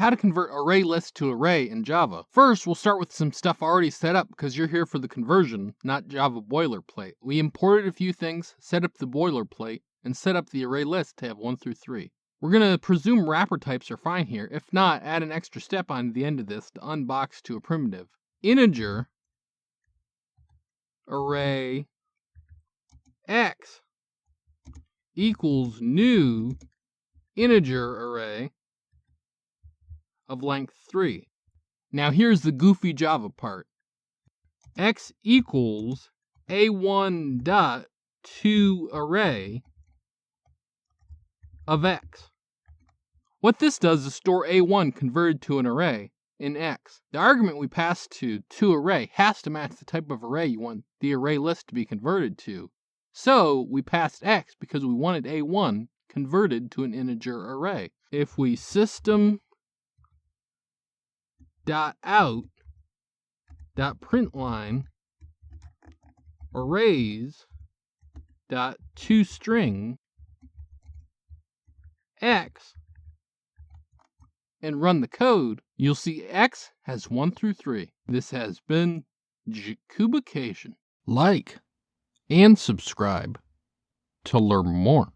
how to convert array list to array in Java. First, we'll start with some stuff already set up because you're here for the conversion, not Java boilerplate. We imported a few things, set up the boilerplate, and set up the array list to have 1 through 3. We're going to presume wrapper types are fine here. If not, add an extra step on the end of this to unbox to a primitive. Integer array x equals new integer array of length 3. Now here's the goofy Java part. X equals a1 dot to array of x. What this does is store a1 converted to an array in x. The argument we pass to array has to match the type of array you want the array list to be converted to. So we passed x because we wanted a1 converted to an integer array. If we system dot out dot println arrays dot toString x and run the code, you'll see x has 1 through 3. This has been Jakubication. Like and subscribe to learn more.